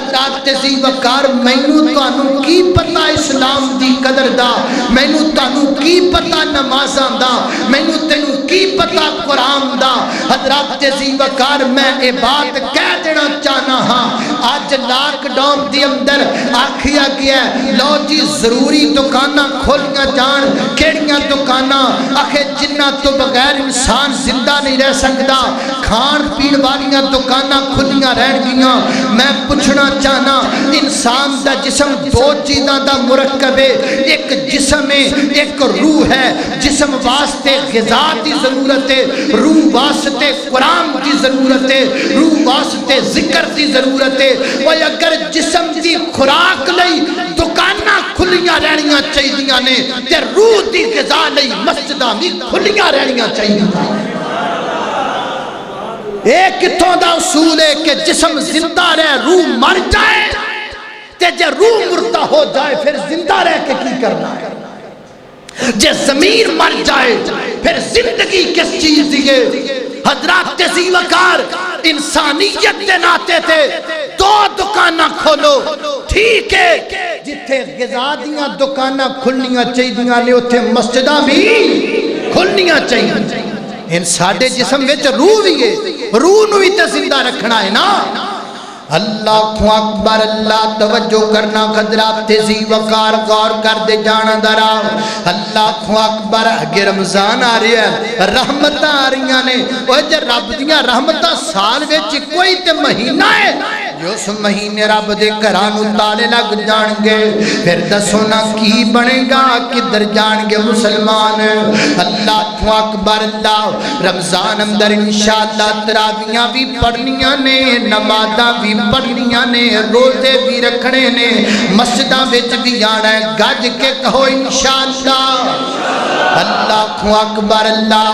حضرات ذی وقار مینوں تانوں کی پتہ اسلام دی قدر دا، مینوں تانوں کی پتہ نمازاں دا، مینوں تینوں کی پتہ قرآن دا۔ حضرات ذی وقار میں اے بات کہہ دینا چاہنا ہاں، آج لاک ڈاؤن دی اندر آکھیا گیا ہے لو جی ضروری دکاناں کھولیاں جان، کیڑیاں دکاناں آخے جنہ تو بغیر انسان زندہ نہیں رہ سکتا، کھان پین والیاں دکاناں کھلیاں رہن گیاں۔ میں پوچھنا چاہنا انسان دا جسم دو چیزاں دا مرکب ہے، ایک جسم ہے ایک روح ہے۔ جسم واسطے غذا دی ضرورت ہے، روح واسطے قرآن دی ضرورت ہے، روح واسطے ذکر دی ضرورت ہے۔ اور اگر جسم دی خوراک لئی دکاناں کھلیاں رہنیاں چاہیے نے تے روح دی غذا لئی مسجداں بھی کھلیاں رہنیاں چاہیے۔ ایک کتوں دا اصول ہے کہ جسم زندہ رہ روح مر جائے، تے جے روح مردہ ہو جائے پھر زندہ رہ کے کی کرنا ہے؟ جے ضمیر مر جائے پھر زندگی کس چیز دیئے؟ حضرات ذی وقار انسانیت دے ناتے تھے دو دکانہ کھولو، ٹھیک ہے جتھے غذا دیاں دکانہ کھلنیاں چاہیے نے اتھے مسجدہ بھی کھلنیاں چاہیے۔ ان ساڑھے جسم وچ روح بھی ہے، روح نو بھی تے زندہ رکھنا ہے نا۔ اللہ اکبر، اللہ توجہ کرنا حضرات ذی وقار غور کر دے جانا درا۔ اللہ اکبر، اگر رمضان آ رہی ہے رحمتاں آ رہی نے، وہ جے رب دیاں رحمتاں سال وچ کوئی تے مہینہ ہے اس مہینے رب دے گھرانوں تالے لگ جان گے، پھر دسو نا کی بنے گا، کدھر جان گے مسلمان۔ اللہ اکبر، اللہ رمضان اندر انشاءاللہ تراویاں بھی پڑھنیاں نے، نمازاں بھی پڑھنیاں نے، روزے بھی رکھنے نے، مسجداں وچ بھی آنا ہے، گج کے کہو انشاءاللہ۔ اللہ اکبر، اللہ